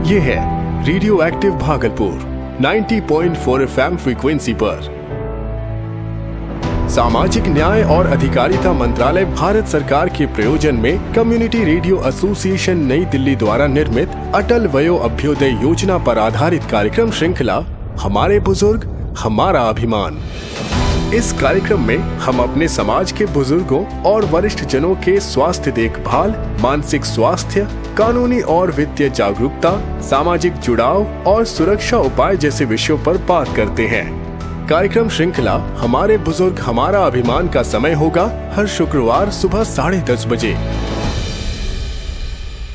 ये है radio active Bhagalpur 90.4 FM frequency पर। सामाजिक न्याय और अधिकारिता मंत्रालय भारत सरकार के प्रयोजन में कम्युनिटी रेडियो एसोसिएशन नई दिल्ली द्वारा निर्मित अटल वयो अभ्युदय योजना पर आधारित कार्यक्रम श्रृंखला हमारे बुजुर्ग हमारा अभिमान। इस कार्यक्रम में हम अपने समाज के बुजुर्गों और वरिष्ठ जनों के स्वास्थ्य देखभाल, मानसिक स्वास्थ्य, कानूनी और वित्तीय जागरूकता, सामाजिक जुड़ाव और सुरक्षा उपाय जैसे विषयों पर बात करते हैं। कार्यक्रम श्रृंखला हमारे बुजुर्ग हमारा अभिमान का समय होगा हर शुक्रवार सुबह 10:30 बजे।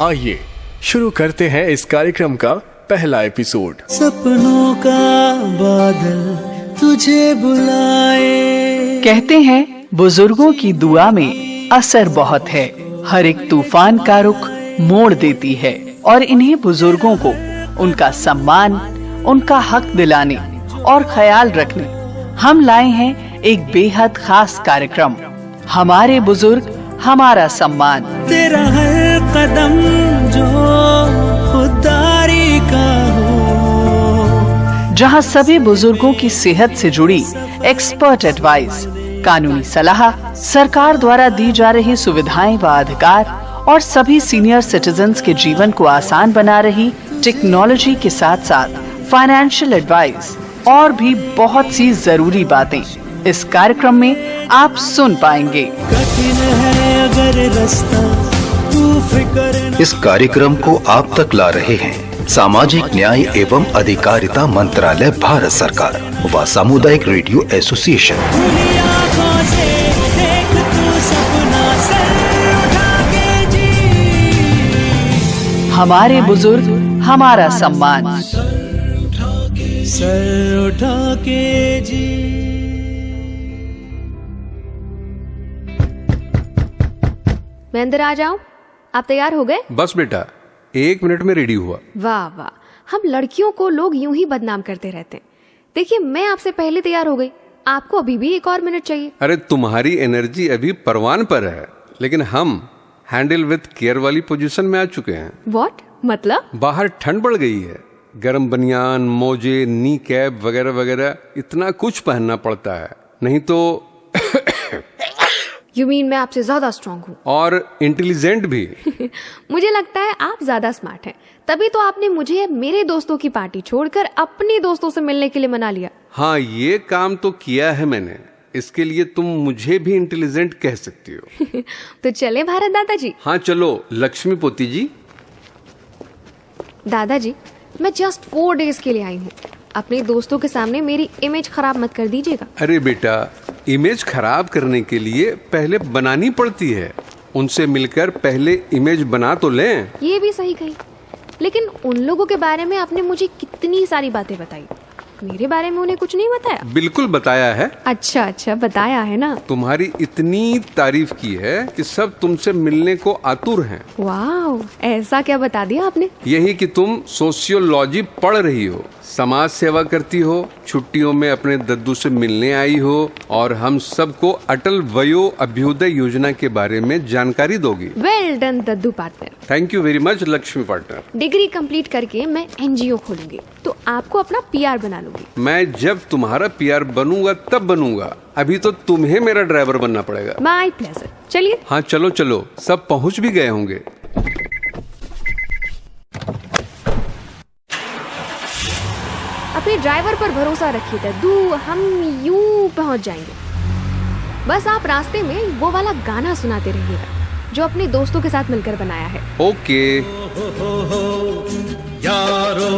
आइए शुरू करते हैं इस कार्यक्रम का पहला एपिसोड। सपनों का बादल तुझे बुलाए। कहते हैं बुजुर्गों की दुआ में असर बहुत है, हर एक तूफान का रुख मोड़ देती है। और इन्हीं बुजुर्गों को उनका सम्मान, उनका हक दिलाने और ख्याल रखने हम लाए हैं एक बेहद खास कार्यक्रम, हमारे बुजुर्ग हमारा सम्मान। तेरा हर कदम जो खुदारी का हो, जहां सभी बुजुर्गों की सेहत से जुड़ी एक्सपर्ट एडवाइस, कानूनी सलाह, सरकार द्वारा दी जा रही सुविधाएं व अधिकार और सभी सीनियर सिटीजन्स के जीवन को आसान बना रही टेक्नोलॉजी के साथ साथ फाइनेंशियल एडवाइस और भी बहुत सी जरूरी बातें इस कार्यक्रम में आप सुन पाएंगे। कठिन है अगर रास्ता, तू फिक्र। इस कार्यक्रम को आप तक ला रहे हैं सामाजिक न्याय एवं अधिकारिता मंत्रालय भारत सरकार व सामुदायिक रेडियो एसोसिएशन। खुली आँखों से देख तू सपना, सर उठा के जी। हमारे बुजुर्ग हमारा सम्मान। सर उठा के जी। मैं अंदर आ जाऊं? आप तैयार हो गए? बस बेटा 1 मिनट में रेडी हुआ। वाह वाह, हम लड़कियों को लोग यूं ही बदनाम करते रहते हैं। देखिए मैं आपसे पहले तैयार हो गई, आपको अभी भी 1 और मिनट चाहिए। अरे तुम्हारी एनर्जी अभी परवान पर है, लेकिन हम हैंडल विद केयर वाली पोजीशन में आ चुके हैं। व्हाट मतलब? बाहर ठंड बढ़ गई है, गर्म बनियान, मोजे, नी कैप वगैरह वगैरह इतना कुछ पहनना पड़ता है, नहीं तो यू मीन मैं आपसे ज्यादा स्ट्रांग हूँ और इंटेलिजेंट भी। मुझे लगता है आप ज्यादा स्मार्ट हैं, तभी तो आपने मुझे मेरे दोस्तों की पार्टी छोड़कर अपने दोस्तों से मिलने के लिए मना लिया। हाँ, ये काम तो किया है मैंने, इसके लिए तुम मुझे भी इंटेलिजेंट कह सकती हो। तो चले भारत दादाजी। हाँ चलो लक्ष्मी पोती जी। दादाजी मैं जस्ट 4 डेज के लिए आई हूँ, अपने दोस्तों के सामने मेरी इमेज खराब मत कर दीजिएगा। अरे बेटा, इमेज खराब करने के लिए पहले बनानी पड़ती है, उनसे मिलकर पहले इमेज बना तो लें। ये भी सही कही, लेकिन उन लोगों के बारे में आपने मुझे कितनी सारी बातें बताई, मेरे बारे में उन्हें कुछ नहीं बताया? बिल्कुल बताया है। अच्छा बताया है ना। तुम्हारी इतनी तारीफ की है कि सब तुमसे मिलने को आतुर हैं। वाह, ऐसा क्या बता दिया आपने? यही कि तुम सोशियोलॉजी पढ़ रही हो, समाज सेवा करती हो, छुट्टियों में अपने दद्दू से मिलने आई हो और हम सबको अटल वयो अभ्युदय योजना के बारे में जानकारी दोगी। Well done Daddu partner. Thank you very much Lakshmi partner. Degree complete करके मैं एनजीओ खोलूंगी तो आपको अपना पीआर बना लूंगी। मैं जब तुम्हारा पीआर बनूंगा तब बनूंगा, अभी तो तुम्हें मेरा ड्राइवर बनना पड़ेगा। My pleasure. चलिए। हाँ चलो चलो, सब पहुंच भी गए होंगे। अपने ड्राइवर पर भरोसा रखिए दद्दू, हम यूं पहुंच जाएंगे। बस आप रास्ते में वो वाला गाना सुनाते रहिएगा जो अपने दोस्तों के साथ मिलकर बनाया है। ओके। यारो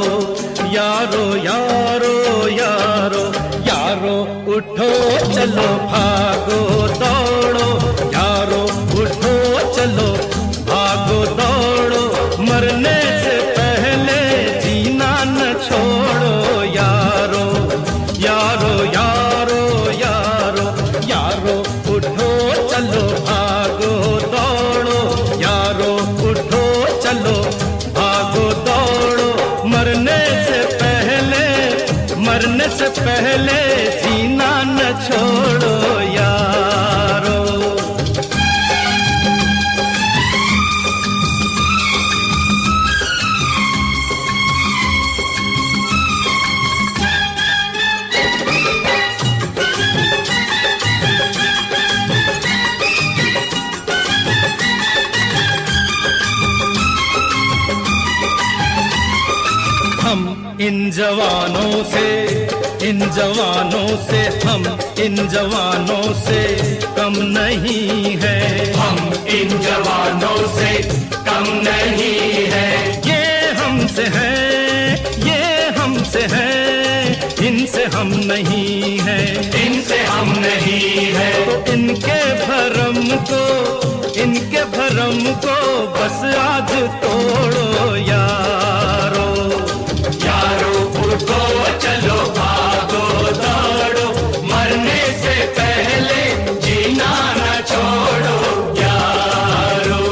यारो यारो यारो यारो उठो चलो भागो दौड़ो, यारो उठो चलो भागो दौड़ो, मरने से पहले जीना न छोड़ो। यारो यारो यारो यारो यारो उठो चलो भागो दौड़ो, यारो उठो चलो भागो दौड़ो, मरने से पहले जीना न छोड़ो यारो। इन जवानों से हम इन जवानों से कम नहीं है, हम इन जवानों से कम नहीं है। ये हमसे है, ये हमसे है, इनसे हम नहीं है, इनसे हम नहीं है। तो इनके भरम को बस आज तोड़ो यारो, यारो उठो चलो भागो दौड़ो, मरने से पहले जीना न छोड़ो यारो।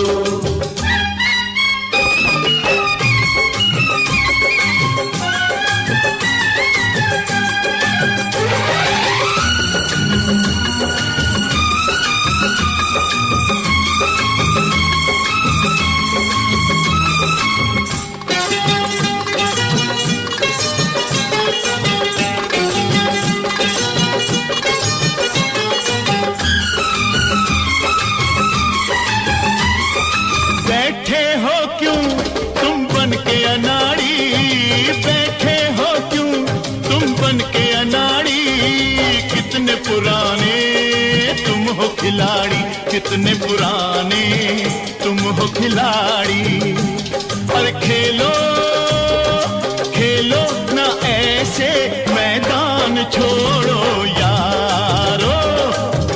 बैठे हो क्यों तुम बन के अनाड़ी, बैठे हो क्यों तुम बन के अनाड़ी, कितने पुराने तुम हो खिलाड़ी, कितने पुराने तुम हो खिलाड़ी। और खेलो खेलो ना ऐसे मैदान छोड़ो यारो,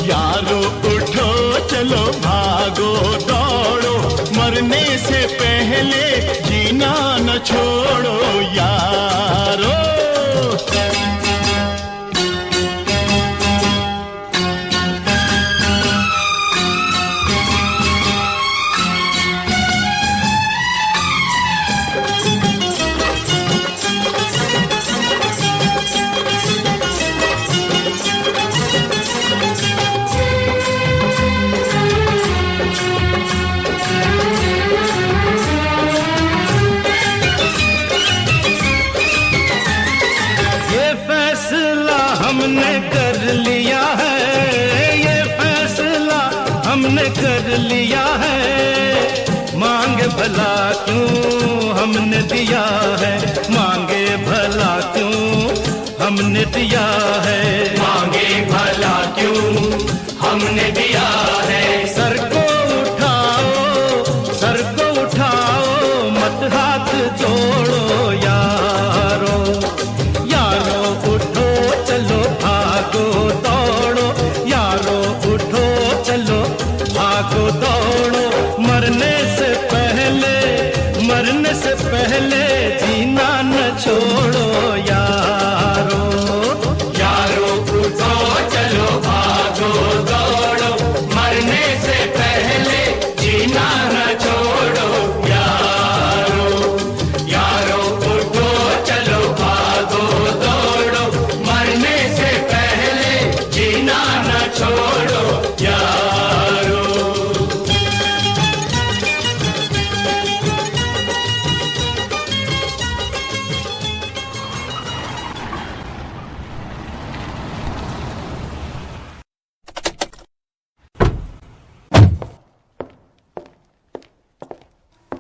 यारो उठो चलो भागो दौड़ो, मरने से पहले जीना न छोड़ो यारो। हमने कर लिया है, ये फैसला हमने कर लिया है, मांगे भला क्यों हमने दिया है, मांगे भला क्यों हमने दिया है, मांगे भला क्यों हमने दिया है। सर को उठाओ मत हाथ जोड़ो यारो, यारो उठो चलो भागो दौड़ो, यारो उठो चलो भागो दौड़ो, मरने से पहले जीना न छोड़ो यारो, यारो उठो चलो भागो दौड़ो, मरने से पहले जीना न छोड़ो यारो, यारो उठो चलो भागो दौड़ो, मरने से पहले जीना न छोड़ो यारो।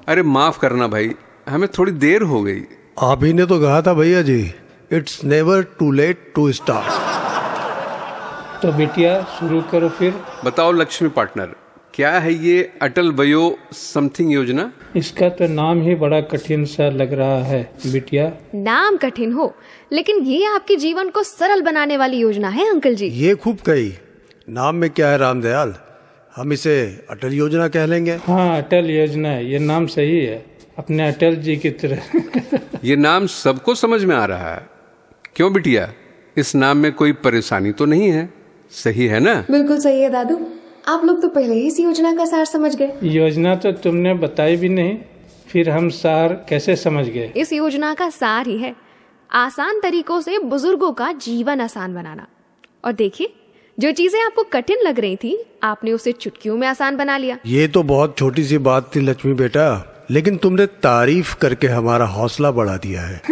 अरे माफ करना भाई, हमें थोड़ी देर हो गई। आप ही ने तो कहा था भैया जी, it's never too late to start. तो बिटिया शुरू करो फिर। बताओ लक्ष्मी पार्टनर, क्या है ये अटल वयो समथिंग योजना? इसका तो नाम ही बड़ा कठिन सा लग रहा है बिटिया। नाम कठिन हो, लेकिन ये आपके जीवन को सरल बनाने वाली योजना है अंकल जी। ये खूब कही। नाम में क्या है रामदयाल, हम इसे अटल योजना कह लेंगे। हाँ अटल योजना है, ये नाम सही है, अपने अटल जी की तरह। ये नाम सबको समझ में आ रहा है। क्यों बिटिया, इस नाम में कोई परेशानी तो नहीं है? सही है ना? बिल्कुल सही है दादू, आप लोग तो पहले ही इस योजना का सार समझ गए। योजना तो तुमने बताई भी नहीं, फिर हम सार कैसे समझ गए? इस योजना का सार ही है आसान तरीकों से बुजुर्गों का जीवन आसान बनाना। और देखिए, जो चीजें आपको कठिन लग रही थी, आपने उसे चुटकियों में आसान बना लिया। ये तो बहुत छोटी सी बात थी लक्ष्मी बेटा, लेकिन तुमने तारीफ करके हमारा हौसला बढ़ा दिया है।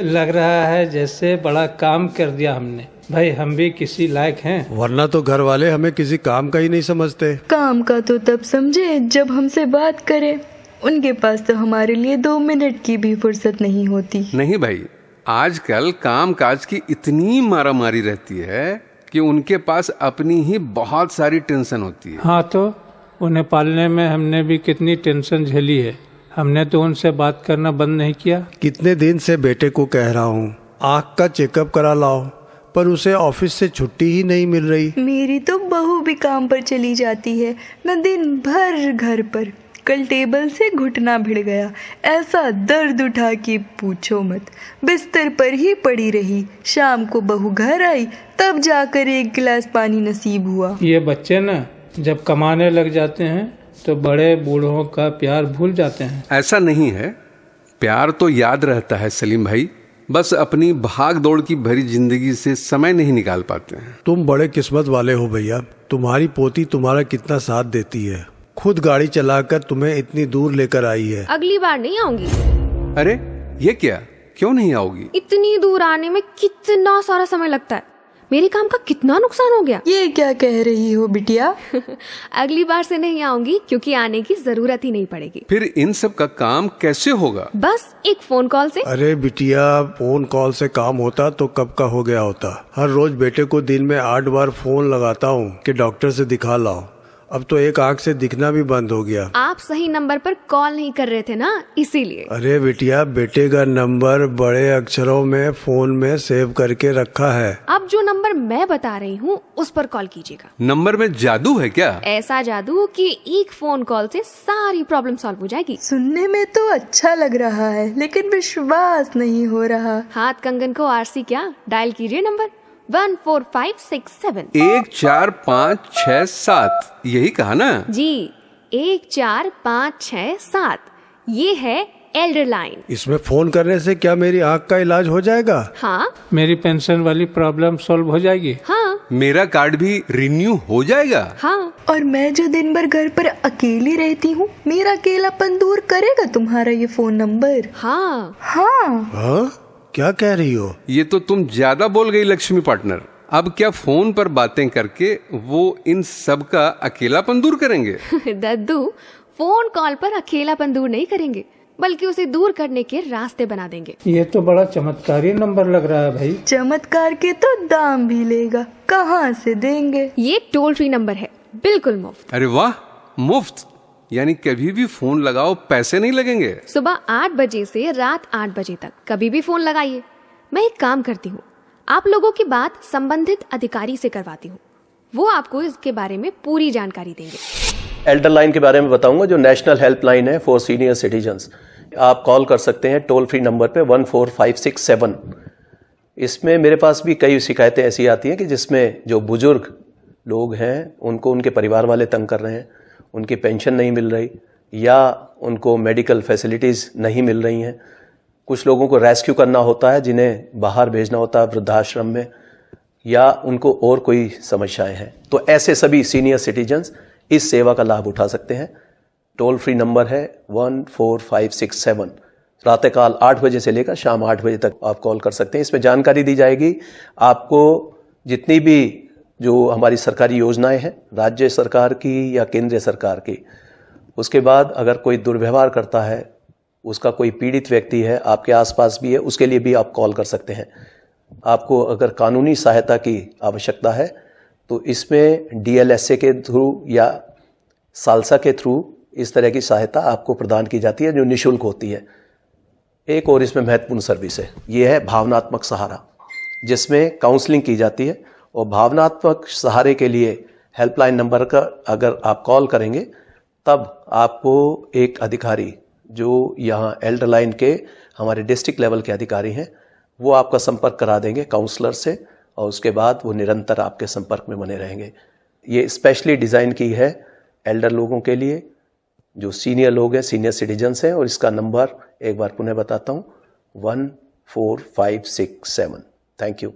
लग रहा है जैसे बड़ा काम कर दिया हमने। भाई हम भी किसी लायक हैं, वरना तो घर वाले हमें किसी काम का ही नहीं समझते। काम का तो तब समझे जब हमसे बात करे, उनके पास तो हमारे लिए 2 मिनट की भी फुर्सत नहीं होती। नहीं भाई, आजकल काम काज की इतनी मारामारी रहती है कि उनके पास अपनी ही बहुत सारी टेंशन होती है। हाँ, तो उन्हें पालने में हमने भी कितनी टेंशन झेली है। हमने तो उनसे बात करना बंद नहीं किया। कितने दिन से बेटे को कह रहा हूँ आँख का चेकअप करा लाओ, पर उसे ऑफिस से छुट्टी ही नहीं मिल रही। मेरी तो बहू भी काम पर चली जाती है, मैं दिन भर घर पर। कल टेबल से घुटना भिड़ गया, ऐसा दर्द उठा कि पूछो मत। बिस्तर पर ही पड़ी रही। शाम को बहू घर आई, तब जाकर एक गिलास पानी नसीब हुआ। ये बच्चे ना जब कमाने लग जाते हैं तो बड़े बूढ़ों का प्यार भूल जाते हैं। ऐसा नहीं है, प्यार तो याद रहता है सलीम भाई, बस अपनी भाग दौड़ की भरी जिंदगी से समय नहीं निकाल पाते हैं। तुम बड़े किस्मत वाले हो भैया, तुम्हारी पोती तुम्हारा कितना साथ देती है। खुद गाड़ी चलाकर तुम्हें इतनी दूर लेकर आई है। अगली बार नहीं आऊंगी। अरे ये क्या, क्यों नहीं आओगी? इतनी दूर आने में कितना सारा समय लगता है, मेरे काम का कितना नुकसान हो गया। ये क्या कह रही हो बिटिया? अगली बार से नहीं आऊंगी क्योंकि आने की जरूरत ही नहीं पड़ेगी। फिर इन सब का काम कैसे होगा? बस एक फोन कॉल से। अरे बिटिया, फोन कॉल से काम होता तो कब का हो गया होता। हर रोज बेटे को दिन में 8 बार फोन लगाता हूँ कि डॉक्टर से दिखा लाओ। अब तो एक आंख से दिखना भी बंद हो गया। आप सही नंबर पर कॉल नहीं कर रहे थे ना, इसीलिए। अरे बिटिया, बेटे का नंबर बड़े अक्षरों में फोन में सेव करके रखा है। अब जो नंबर मैं बता रही हूँ उस पर कॉल कीजिएगा। नंबर में जादू है क्या? ऐसा जादू कि एक फोन कॉल से सारी प्रॉब्लम सॉल्व हो जाएगी। सुनने में तो अच्छा लग रहा है, लेकिन विश्वास नहीं हो रहा। हाथ कंगन को आरसी क्या, डायल कीजिए नंबर 14567। 14567 यही कहा ना जी, 14567 ये है एल्डर लाइन। इसमें फोन करने से क्या मेरी आँख का इलाज हो जाएगा? हाँ। मेरी पेंशन वाली प्रॉब्लम सॉल्व हो जाएगी। हाँ। मेरा कार्ड भी रिन्यू हो जाएगा। हाँ। और मैं जो दिन भर घर पर अकेली रहती हूँ, मेरा अकेलापन दूर करेगा तुम्हारा ये फोन नंबर। हाँ। हाँ। हाँ? क्या कह रही हो? ये तो तुम ज्यादा बोल गई लक्ष्मी पार्टनर। अब क्या फोन पर बातें करके वो इन सब का अकेलापन दूर करेंगे? दद्दू, फोन कॉल पर अकेलापन दूर नहीं करेंगे, बल्कि उसे दूर करने के रास्ते बना देंगे। ये तो बड़ा चमत्कारी नंबर लग रहा है भाई। चमत्कार के तो दाम भी लेगा, कहाँ से देंगे? ये टोल फ्री नंबर है, बिल्कुल मुफ्त। अरे वाह, मुफ्त यानी कभी भी फोन लगाओ, पैसे नहीं लगेंगे। सुबह 8 बजे से रात 8 बजे तक कभी भी फोन लगाइए। मैं एक काम करती हूँ, आप लोगों की बात संबंधित अधिकारी से करवाती हूँ, वो आपको इसके बारे में पूरी जानकारी देंगे। एल्डर लाइन के बारे में बताऊंगा, जो नेशनल हेल्पलाइन है फॉर सीनियर सिटीजन्स। आप कॉल कर सकते हैं टोल फ्री नंबर पे 14567। इसमें मेरे पास भी कई शिकायतें ऐसी आती हैं कि जिसमें जो बुजुर्ग लोग हैं उनको उनके परिवार वाले तंग कर रहे हैं, उनकी पेंशन नहीं मिल रही या उनको मेडिकल फैसिलिटीज़ नहीं मिल रही हैं। कुछ लोगों को रेस्क्यू करना होता है, जिन्हें बाहर भेजना होता है वृद्धाश्रम में, या उनको और कोई समस्याएं हैं। तो ऐसे सभी सीनियर सिटीजन्स इस सेवा का लाभ उठा सकते हैं। टोल फ्री नंबर है 14567। प्रातःकाल 8 बजे से लेकर शाम 8 बजे तक आप कॉल कर सकते हैं। इसमें जानकारी दी जाएगी आपको, जितनी भी जो हमारी सरकारी योजनाएं हैं, राज्य सरकार की या केंद्रीय सरकार की। उसके बाद अगर कोई दुर्व्यवहार करता है, उसका कोई पीड़ित व्यक्ति है, आपके आसपास भी है, उसके लिए भी आप कॉल कर सकते हैं। आपको अगर कानूनी सहायता की आवश्यकता है तो इसमें DLSA के थ्रू या सालसा के थ्रू इस तरह की सहायता आपको प्रदान की जाती है, जो निःशुल्क होती है। एक और इसमें महत्वपूर्ण सर्विस है, ये है भावनात्मक सहारा, जिसमें काउंसलिंग की जाती है। और भावनात्मक सहारे के लिए हेल्पलाइन नंबर का अगर आप कॉल करेंगे, तब आपको एक अधिकारी जो यहाँ एल्डर लाइन के हमारे डिस्ट्रिक्ट लेवल के अधिकारी हैं, वो आपका संपर्क करा देंगे काउंसलर से, और उसके बाद वो निरंतर आपके संपर्क में बने रहेंगे। ये स्पेशली डिज़ाइन की है एल्डर लोगों के लिए, जो सीनियर लोग हैं, सीनियर सिटीजन्स हैं। और इसका नंबर एक बार पुनः बताता हूँ, 14567। Thank you.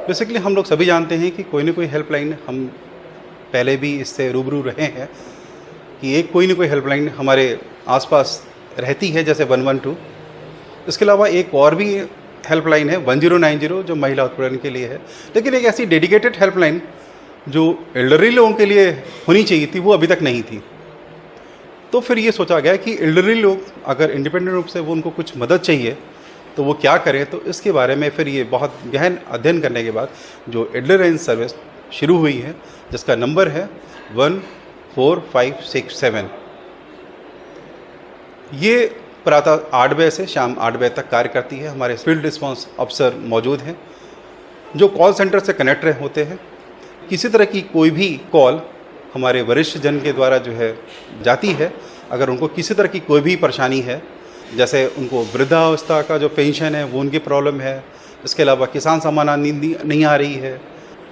बेसिकली हम लोग सभी जानते हैं कि कोई ना कोई हेल्पलाइन, हम पहले भी इससे रूबरू रहे हैं कि एक कोई ना कोई हेल्पलाइन हमारे आसपास रहती है, जैसे 112। इसके अलावा एक और भी हेल्पलाइन है 1090, जो महिला उत्पीड़न के लिए है। लेकिन एक ऐसी डेडिकेटेड हेल्पलाइन जो एल्डरली लोगों के लिए होनी चाहिए थी, वो अभी तक नहीं थी। तो फिर ये सोचा गया कि एल्डरली लोग अगर इंडिपेंडेंट रूप से वो उनको कुछ मदद चाहिए, तो वो क्या करें। तो इसके बारे में फिर ये बहुत गहन अध्ययन करने के बाद जो एडलरेंस सर्विस शुरू हुई है, जिसका नंबर है 14567। ये प्रातः 8 बजे से शाम 8 बजे तक कार्य करती है। हमारे फील्ड रिस्पांस अफसर मौजूद हैं जो कॉल सेंटर से कनेक्ट होते हैं। किसी तरह की कोई भी कॉल हमारे वरिष्ठ जन के द्वारा जो है जाती है, अगर उनको किसी तरह की कोई भी परेशानी है, जैसे उनको वृद्धावस्था का जो पेंशन है वो उनकी प्रॉब्लम है, इसके अलावा किसान सम्मान निधि नहीं आ रही है,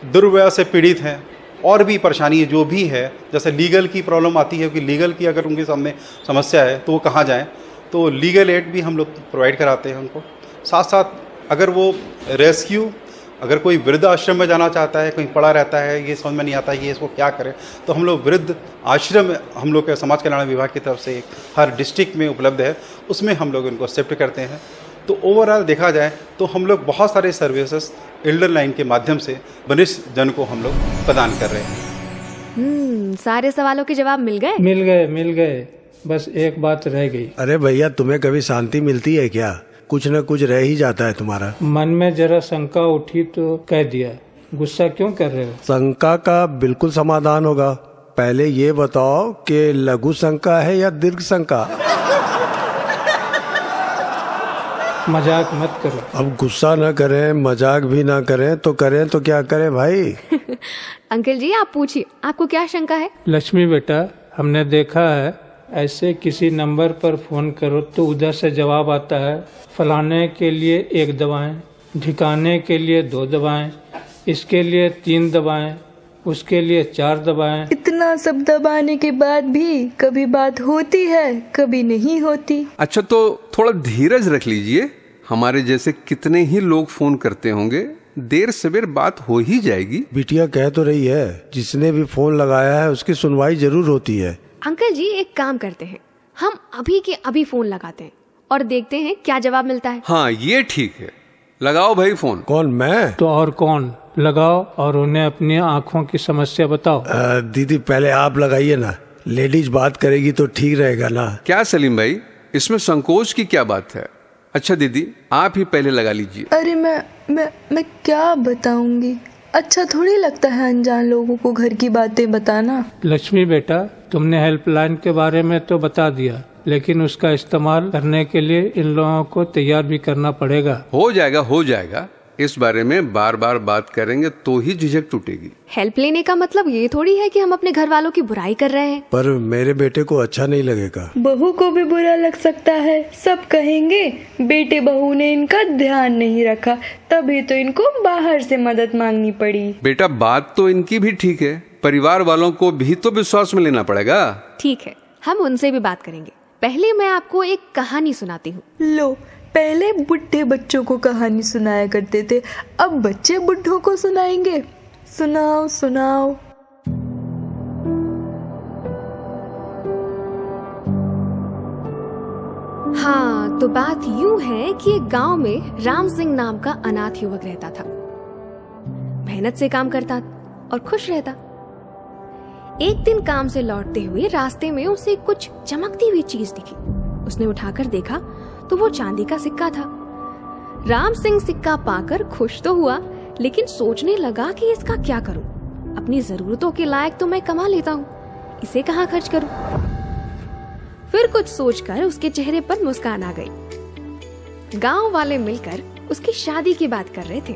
दुर्व्यवहार से पीड़ित हैं, और भी परेशानी जो भी है, जैसे लीगल की प्रॉब्लम आती है कि लीगल की अगर उनके सामने समस्या है तो वो कहाँ जाएं, तो लीगल एड भी हम लोग प्रोवाइड कराते हैं उनको। साथ साथ अगर वो रेस्क्यू, अगर कोई वृद्ध आश्रम में जाना चाहता है, कहीं पड़ा रहता है, ये समझ में नहीं आता ये इसको क्या करें, तो हम लोग वृद्ध आश्रम हम लोग के समाज कल्याण विभाग की तरफ से हर डिस्ट्रिक्ट में उपलब्ध है, उसमें हम लोग इनको शिफ्ट करते हैं। तो ओवरऑल देखा जाए तो हम लोग बहुत सारे सर्विसेज एल्डर लाइन के माध्यम से वरिष्ठ जन को हम लोग प्रदान कर रहे हैं। सारे सवालों के जवाब मिल गए? मिल गए, बस एक बात रह गई। अरे भैया, तुम्हें कभी शांति मिलती है क्या? कुछ न कुछ रह ही जाता है तुम्हारा। मन में जरा शंका उठी तो कह दिया। गुस्सा क्यों कर रहे हो? शंका का बिल्कुल समाधान होगा। पहले ये बताओ कि लघु शंका है या दीर्घ शंका? मजाक मत करो। अब गुस्सा न करें, मजाक भी ना करें तो क्या करें भाई? अंकल जी आप पूछिए, आपको क्या शंका है? लक्ष्मी बेटा, हमने देखा है ऐसे किसी नंबर पर फोन करो तो उधर से जवाब आता है, फलाने के लिए 1 दबाएं, ढिकाने के लिए 2 दबाएं, इसके लिए 3 दबाएं, उसके लिए 4 दबाएं। इतना सब दबाने के बाद भी कभी बात होती है, कभी नहीं होती। अच्छा, तो थोड़ा धीरज रख लीजिए। हमारे जैसे कितने ही लोग फोन करते होंगे, देर सवेर बात हो ही जाएगी। बिटिया कह तो रही है, जिसने भी फोन लगाया है उसकी सुनवाई जरूर होती है। अंकल जी एक काम करते हैं, हम अभी के अभी फोन लगाते हैं और देखते हैं क्या जवाब मिलता है। हाँ ये ठीक है, लगाओ भाई फोन। कौन, मैं? तो और कौन? लगाओ और उन्हें अपनी आँखों की समस्या बताओ। दीदी पहले आप लगाइए ना, लेडीज बात करेगी तो ठीक रहेगा ना। क्या सलीम भाई, इसमें संकोच की क्या बात है? अच्छा दीदी आप ही पहले लगा लीजिए। अरे मैं क्या बताऊंगी, अच्छा थोड़ी लगता है अनजान लोगों को घर की बातें बताना। लक्ष्मी बेटा, तुमने हेल्पलाइन के बारे में तो बता दिया, लेकिन उसका इस्तेमाल करने के लिए इन लोगों को तैयार भी करना पड़ेगा। हो जाएगा। इस बारे में बार बार बात करेंगे तो ही झिझक टूटेगी। हेल्प लेने का मतलब ये थोड़ी है कि हम अपने घर वालों की बुराई कर रहे हैं। पर मेरे बेटे को अच्छा नहीं लगेगा। बहू को भी बुरा लग सकता है, सब कहेंगे बेटे बहू ने इनका ध्यान नहीं रखा, तभी तो इनको बाहर से मदद मांगनी पड़ी। बेटा बात तो इनकी भी ठीक है, परिवार वालों को भी तो विश्वास में लेना पड़ेगा। ठीक है, हम उनसे भी बात करेंगे। पहले मैं आपको एक कहानी सुनाती हूँ। लो, पहले बुढ़े बच्चों को कहानी सुनाया करते थे, अब बच्चे बुढ़ों को सुनाएंगे। सुनाओ। हाँ, तो बात यूं है कि एक गांव में राम सिंह नाम का अनाथ युवक रहता था। मेहनत से काम करता और खुश रहता। एक दिन काम से लौटते हुए रास्ते में उसे कुछ चमकती हुई चीज दिखी। उसने उठाकर देखा तो वो चांदी का सिक्का था। राम सिंह सिक्का पाकर खुश तो हुआ, लेकिन सोचने लगा कि इसका क्या करूं? अपनी जरूरतों के लायक तो मैं कमा लेता हूं, इसे कहां खर्च करूं? फिर कुछ सोचकर उसके चेहरे पर मुस्कान आ गई। गांव वाले मिलकर उसकी शादी की बात कर रहे थे।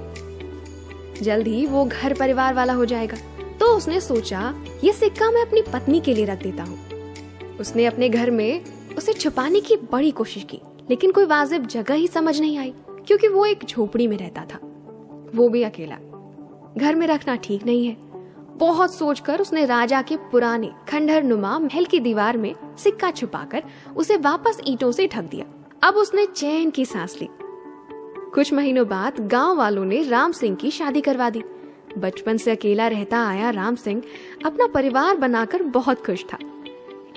जल्द ही वो घर परिवार वाला हो जाएगा। तो उसने सोचा ये सिक्का मैं अपनी पत्नी के लिए रख देता हूँ। उसने अपने घर में उसे छुपाने की बड़ी कोशिश की, लेकिन कोई वाजिब जगह ही समझ नहीं आई, क्योंकि वो एक झोपड़ी में रहता था, वो भी अकेला। घर में रखना ठीक नहीं है। बहुत सोचकर उसने राजा के पुराने खंडहर नुमा महल की दीवार में सिक्का छुपाकर उसे वापस ईंटों से ढक दिया। अब उसने चैन की सांस ली। कुछ महीनों बाद गांव वालों ने राम सिंह की शादी करवा दी। बचपन से अकेला रहता आया राम सिंह अपना परिवार बनाकर बहुत खुश था।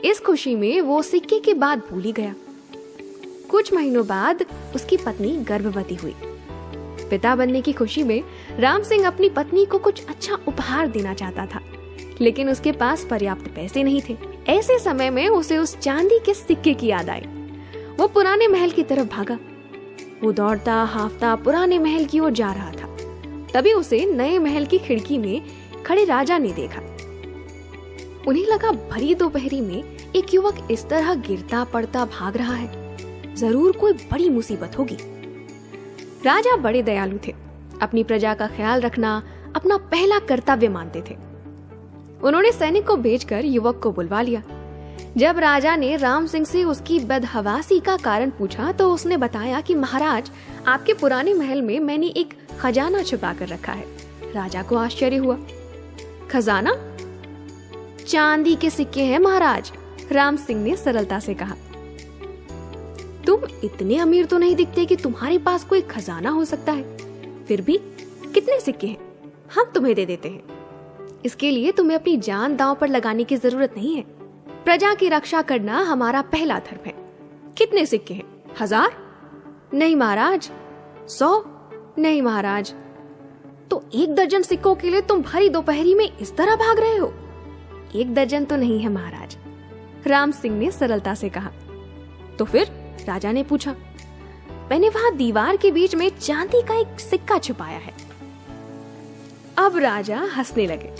इस खुशी में वो सिक्के की बात भूल ही गया। कुछ महीनों बाद उसकी पत्नी गर्भवती हुई। पिता बनने की खुशी में राम सिंह अपनी पत्नी को कुछ अच्छा उपहार देना चाहता था, लेकिन उसके पास पर्याप्त पैसे नहीं थे। ऐसे समय में उसे उस चांदी के सिक्के की याद आई। वो पुराने महल की तरफ भागा। वो दौड़ता हाफता पुराने महल की ओर जा रहा था। तभी उसे नए महल की खिड़की में खड़े राजा ने देखा। उन्हें लगा भरी दोपहरी में एक युवक इस तरह गिरता पड़ता भाग रहा है, जरूर कोई बड़ी मुसीबत होगी। राजा बड़े दयालु थे, अपनी प्रजा का ख्याल रखना अपना पहला कर्तव्य मानते थे। उन्होंने सैनिक को भेजकर युवक को बुलवा लिया। जब राजा ने राम सिंह से उसकी बदहवासी का कारण पूछा तो उसने बताया कि महाराज, आपके पुराने महल में मैंने एक खजाना छुपा कर रखा है। राजा को आश्चर्य हुआ। खजाना? चांदी के सिक्के हैं महाराज, राम सिंह ने सरलता से कहा। तुम इतने अमीर तो नहीं दिखते कि तुम्हारे पास कोई खजाना हो सकता है। फिर भी कितने सिक्के हैं, हम तुम्हें दे देते हैं। इसके लिए तुम्हें अपनी जान दांव पर लगाने की जरूरत नहीं है। प्रजा की रक्षा करना हमारा पहला धर्म है। कितने सिक्के हैं? 1000? नहीं महाराज। 100? नहीं महाराज। तो 1 दर्जन सिक्कों के लिए तुम भरी दोपहरी में इस तरह भाग रहे हो? 1 दर्जन तो नहीं है महाराज, राम सिंह ने सरलता से कहा। तो फिर? राजा ने पूछा। मैंने वहां दीवार के बीच में चांदी का एक सिक्का छुपाया है। अब राजा हंसने लगे,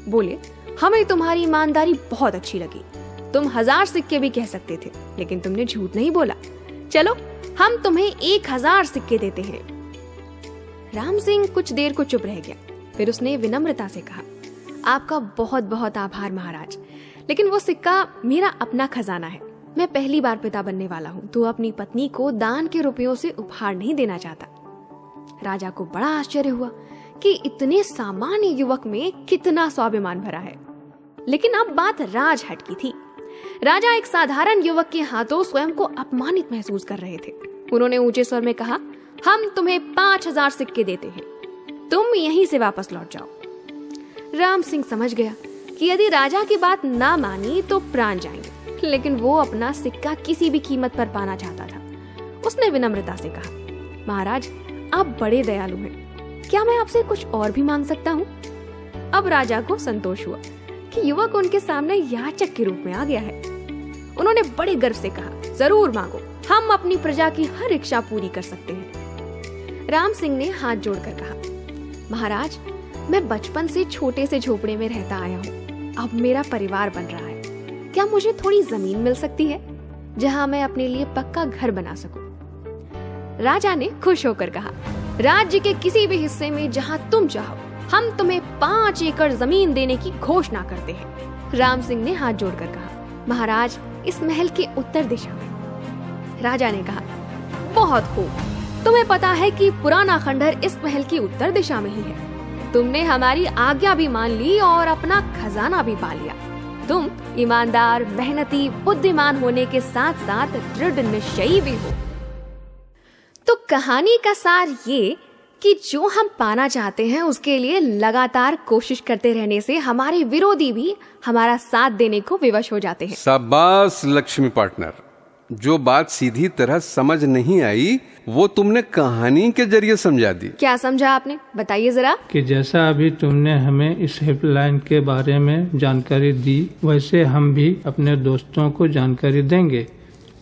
बोले, हमें तुम्हारी ईमानदारी बहुत अच्छी लगी। तुम 1000 सिक्के भी कह सकते थे, लेकिन तुमने झूठ नहीं बोला। चलो, हम तुम्हें 1000 सिक्के देते हैं। राम सिंह कुछ देर को चुप रह गया, फिर उसने विनम्रता से कहा, आपका बहुत बहुत आभार महाराज, लेकिन वो सिक्का मेरा अपना खजाना है। मैं पहली बार पिता बनने वाला हूँ, तो अपनी पत्नी को दान के रुपयों से उपहार नहीं देना चाहता। राजा को बड़ा आश्चर्य हुआ कि इतने सामान्य युवक में कितना स्वाभिमान भरा है। लेकिन अब बात राजहट की थी। राजा एक साधारण युवक के हाथों स्वयं को अपमानित महसूस कर रहे थे। उन्होंने ऊंचे स्वर में कहा, हम तुम्हें 5000 सिक्के देते हैं, तुम यहीं से वापस लौट जाओ। राम सिंह समझ गया कि यदि राजा की बात ना मानी तो प्राण जाएंगे, लेकिन वो अपना सिक्का किसी भी कीमत पर पाना चाहता था। उसने विनम्रता से कहा, महाराज, आप बड़े दयालु हैं, क्या मैं आपसे कुछ और भी मांग सकता हूँ? अब राजा को संतोष हुआ कि युवक उनके सामने याचक के रूप में आ गया है। उन्होंने बड़े गर्व से कहा, जरूर मांगो, हम अपनी प्रजा की हर इच्छा पूरी कर सकते हैं। राम सिंह ने हाथ जोड़कर कहा, महाराज, मैं बचपन से छोटे से झोपड़े में रहता आया हूँ, अब मेरा परिवार बन रहा है। क्या मुझे थोड़ी जमीन मिल सकती है जहाँ मैं अपने लिए पक्का घर बना सकूं? राजा ने खुश होकर कहा, राज्य के किसी भी हिस्से में जहाँ तुम चाहो, हम तुम्हें 5 एकड़ जमीन देने की घोषणा करते हैं। राम सिंह ने हाथ जोड़कर कहा, महाराज, इस महल के उत्तर दिशा में। राजा ने कहा, बहुत खूब, तुम्हें पता है कि पुराना खंडहर इस महल की उत्तर दिशा में ही है। तुमने हमारी आज्ञा भी मान ली और अपना खजाना भी पा लिया। तुम ईमानदार, मेहनती, बुद्धिमान होने के साथ साथ दृढ़ निश्चयी भी हो। तो कहानी का सार ये कि जो हम पाना चाहते हैं उसके लिए लगातार कोशिश करते रहने से हमारे विरोधी भी हमारा साथ देने को विवश हो जाते हैं। शाबाश लक्ष्मी पार्टनर, जो बात सीधी तरह समझ नहीं आई वो तुमने कहानी के जरिए समझा दी। क्या समझा आपने, बताइए जरा। कि जैसा अभी तुमने हमें इस हेल्पलाइन के बारे में जानकारी दी, वैसे हम भी अपने दोस्तों को जानकारी देंगे।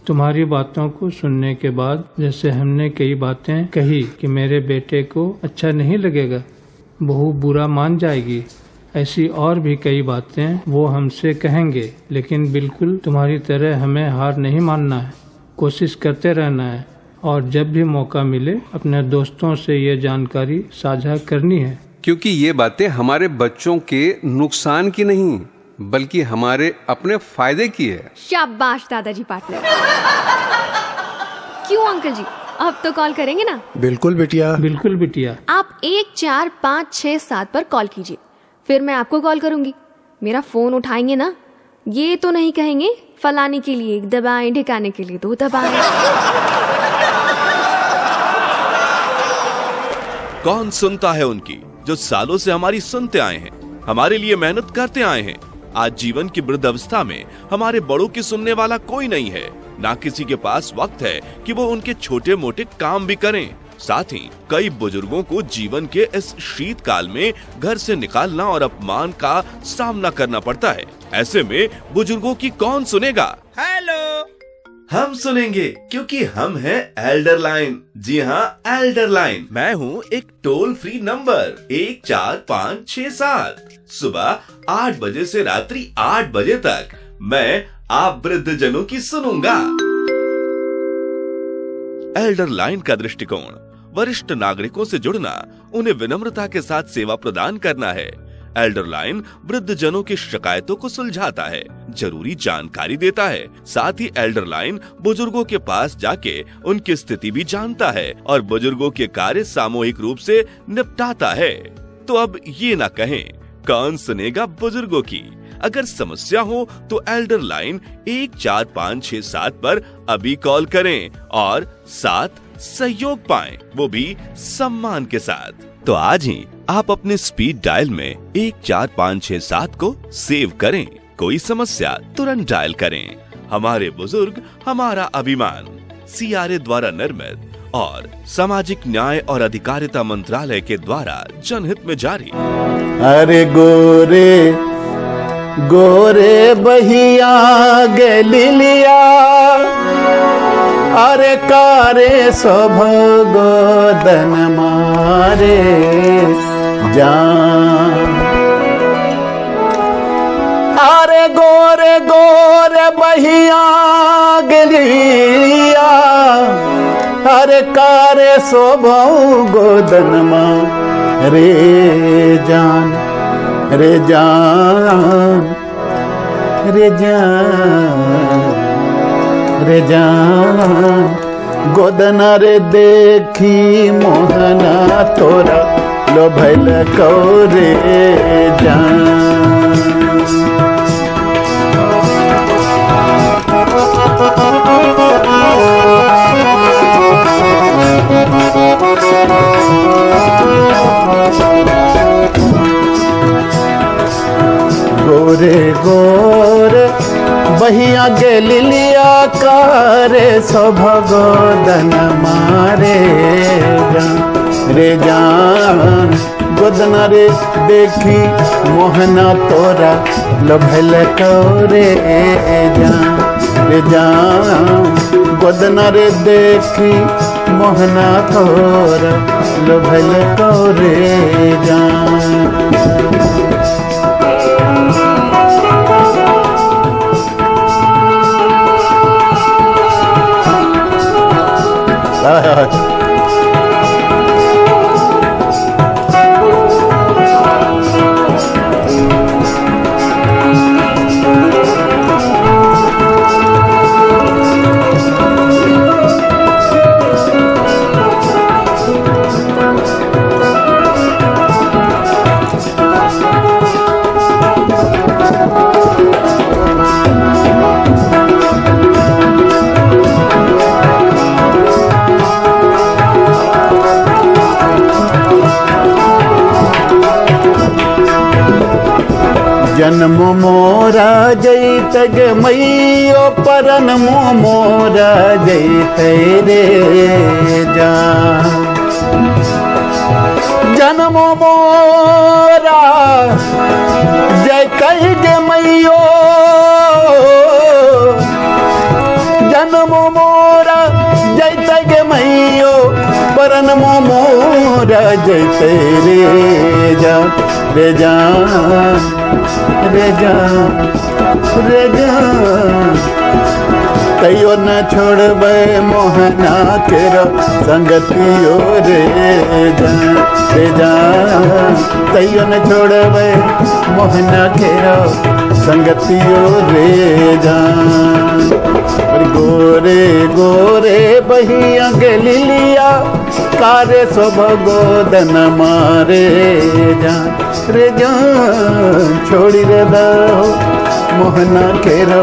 तुम्हारी बातों को सुनने के बाद जैसे हमने कई बातें कही कि मेरे बेटे को अच्छा नहीं लगेगा, बहू बुरा मान जाएगी, ऐसी और भी कई बातें वो हमसे कहेंगे, लेकिन बिल्कुल तुम्हारी तरह हमें हार नहीं मानना है, कोशिश करते रहना है और जब भी मौका मिले अपने दोस्तों से ये जानकारी साझा करनी है, क्योंकि ये बातें हमारे बच्चों के नुकसान की नहीं बल्कि हमारे अपने फायदे की है। शाबाश दादाजी पार्टनर। क्यों अंकल जी, अब तो कॉल करेंगे ना? बिल्कुल बिटिया। बिल्कुल बिटिया। आप 1 4 5 6 7 पर कॉल कीजिए, फिर मैं आपको कॉल करूंगी। मेरा फोन उठाएंगे ना? ये तो नहीं कहेंगे फलाने के लिए 1 दबाएं, ढिकाने के लिए 2 दबाएं। कौन सुनता है उनकी, जो सालों से हमारी सुनते आए हैं, हमारे लिए मेहनत करते आए हैं। आज जीवन की वृद्ध अवस्था में हमारे बड़ों की सुनने वाला कोई नहीं है, ना किसी के पास वक्त है कि वो उनके छोटे मोटे काम भी करें। साथ ही कई बुजुर्गों को जीवन के इस शीतकाल में घर से निकालना और अपमान का सामना करना पड़ता है। ऐसे में बुजुर्गों की कौन सुनेगा? हेलो, हम सुनेंगे क्योंकि हम हैं एल्डर लाइन। जी हाँ, एल्डर लाइन। मैं हूँ एक टोल फ्री नंबर 14567। सुबह 8 बजे से रात्रि 8 बजे तक मैं आप वृद्ध जनों की सुनूंगा। एल्डर लाइन का दृष्टिकोण वरिष्ठ नागरिकों से जुड़ना, उन्हें विनम्रता के साथ सेवा प्रदान करना है। एल्डर लाइन वृद्ध जनों की शिकायतों को सुलझाता है, जरूरी जानकारी देता है। साथ ही एल्डर लाइन बुजुर्गों के पास जाके उनकी स्थिति भी जानता है और बुजुर्गों के कार्य सामूहिक रूप से निपटाता है। तो अब ये ना कहें कौन सुनेगा बुजुर्गों की। अगर समस्या हो तो एल्डर लाइन 14567 पर अभी कॉल करें और साथ सहयोग पाएं, वो भी सम्मान के साथ। तो आज ही आप अपने स्पीड डायल में 14567 को सेव करें। कोई समस्या तुरंत डायल करें। हमारे बुजुर्ग हमारा अभिमान। CRA द्वारा निर्मित और सामाजिक न्याय और अधिकारिता मंत्रालय के द्वारा जनहित में जारी। अरे गोरे गोरे बहिया गलिलिया, अरे कारे गोदन मारे जान। अरे गोरे गोरे बहिया गलिलिया, अरे कारे गोदन मारे जान। रे जान रे जान रे जान, गोदना रे देखी मोहना तोरा लो भैल कौरे जान। गोरे गोरे बहिया गलिलिया, कारे गोदन मारे जान। रे जान, गोदना रे देखी मोहना तोरा लभल कौरे जान। रे जान, गोदना रे देखी मोहना तोरा लभल कौरे जान। जन्म मोरा जैत गे मैयो, परन मोरा जैत रे जान। जन्म मोरा जैत गे मैयो, जन्म मोरा जैत गे मैयो, परन मोरा जैत रे जान। रे जान रे जान रे जान, तैयो न छोड़बे मोहना तेरा संगतियो रे जान। रे जान, तैयो न छोड़बे मोहना तेरा संगतियो रे जान। गोरे गोरे बहिया गलिलिया, कारे गोदन मारे जान। रे जान, छोड़ी रे दो मोहना केरो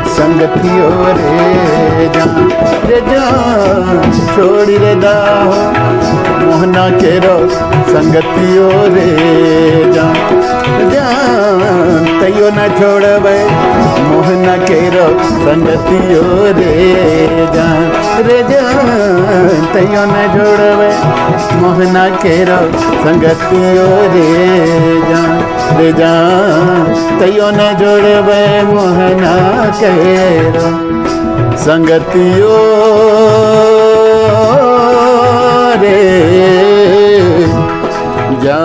संगतियो रे जान। रे जान, छोड़ी रे दो मोहना केरो संगतियो रे जान। जान, तैयो न छोड़बे मोहना केरो संगतियो रे जान। रे जान, तैयो न छोड़बे मोहना केरो संगतियो रे जान। रे जान, तैयो न जोड़बे मोहना केरो संगतियो रे जा।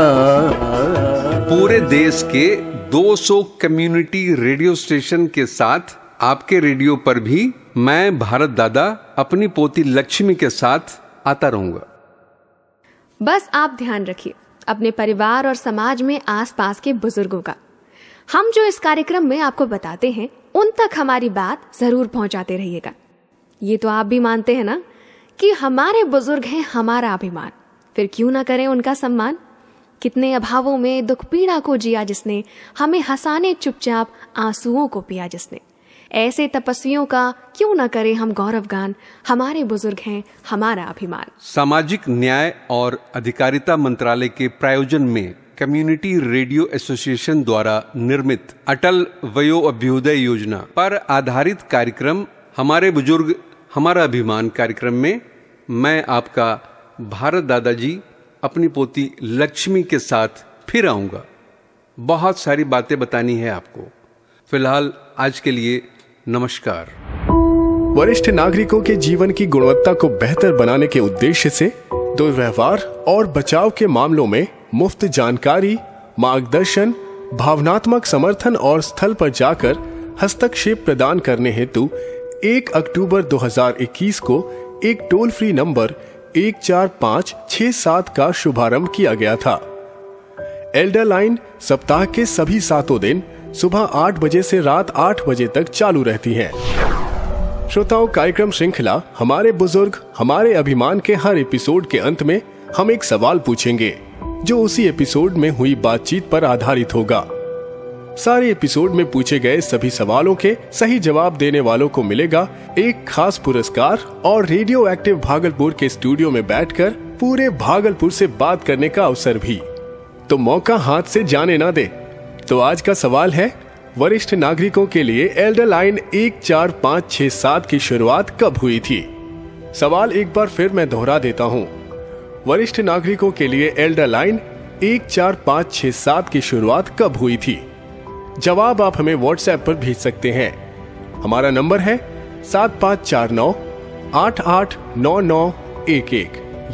पूरे देश के 200 कम्युनिटी रेडियो स्टेशन के साथ आपके रेडियो पर भी मैं भारत दादा अपनी पोती लक्ष्मी के साथ आता रहूंगा। बस आप ध्यान रखिए अपने परिवार और समाज में आसपास के बुजुर्गों का। हम जो इस कार्यक्रम में आपको बताते हैं उन तक हमारी बात जरूर पहुंचाते रहिएगा। ये तो आप भी मानते हैं ना कि हमारे बुजुर्ग हैं हमारा अभिमान, फिर क्यों ना करें उनका सम्मान। कितने अभावों में दुख पीड़ा को जिया जिसने, हमें हंसाने चुपचाप आंसुओं को पिया जिसने। ऐसे तपस्वियों का क्यों ना करें हम गौरव गान, हमारे बुजुर्ग हैं हमारा अभिमान। सामाजिक न्याय और अधिकारिता मंत्रालय के प्रायोजन में कम्युनिटी रेडियो एसोसिएशन द्वारा निर्मित अटल वयो अभ्युदय योजना पर आधारित कार्यक्रम हमारे बुजुर्ग हमारा अभिमान कार्यक्रम में मैं आपका भारत दादाजी अपनी पोती लक्ष्मी के साथ फिर आऊंगा। बहुत सारी बातें बतानी है आपको। फिलहाल आज के लिए नमस्कार। वरिष्ठ नागरिकों के जीवन की गुणवत्ता को बेहतर बनाने के उद्देश्य से दुर्व्यवहार और बचाव के मामलों में मुफ्त जानकारी, मार्गदर्शन, भावनात्मक समर्थन और स्थल पर जाकर हस्तक्षेप प्रदान करने हेतु 1 अक्टूबर 2021 को एक टोल फ्री नंबर 14567 का शुभारंभ किया गया था। एल्डर लाइन सप्ताह के सभी 7 दिन सुबह 8 बजे से रात 8 बजे तक चालू रहती है। श्रोताओं, कार्यक्रम श्रृंखला हमारे बुजुर्ग हमारे अभिमान के हर एपिसोड के अंत में हम एक सवाल पूछेंगे जो उसी एपिसोड में हुई बातचीत पर आधारित होगा। सारे एपिसोड में पूछे गए सभी सवालों के सही जवाब देने वालों को मिलेगा एक खास पुरस्कार और रेडियो एक्टिव भागलपुर के स्टूडियो में बैठकर पूरे भागलपुर से बात करने का अवसर भी। तो मौका हाथ से जाने ना दे। तो आज का सवाल है, वरिष्ठ नागरिकों के लिए एल्डर लाइन 14567 की शुरुआत कब हुई थी? सवाल एक बार फिर मैं दोहरा देता हूँ। वरिष्ठ नागरिकों के लिए एल्डर लाइन 14567 की शुरुआत कब हुई थी? जवाब आप हमें व्हाट्सएप पर भेज सकते हैं। हमारा नंबर है 7549889911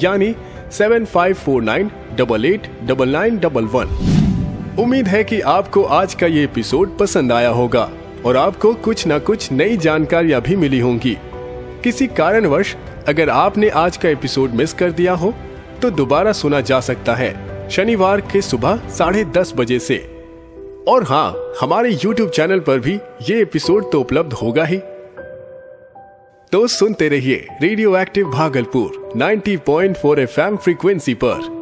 यानी 7549889911। उम्मीद है कि आपको आज का ये एपिसोड पसंद आया होगा और आपको कुछ न कुछ नई जानकारियां भी मिली होंगी। किसी कारणवश अगर आपने आज का एपिसोड मिस कर दिया हो तो दोबारा सुना जा सकता है शनिवार के सुबह 10:30 बजे से। और हाँ, हमारे YouTube चैनल पर भी ये एपिसोड तो उपलब्ध होगा ही। तो सुनते रहिए radio active Bhagalpur 90.4 FM frequency पर।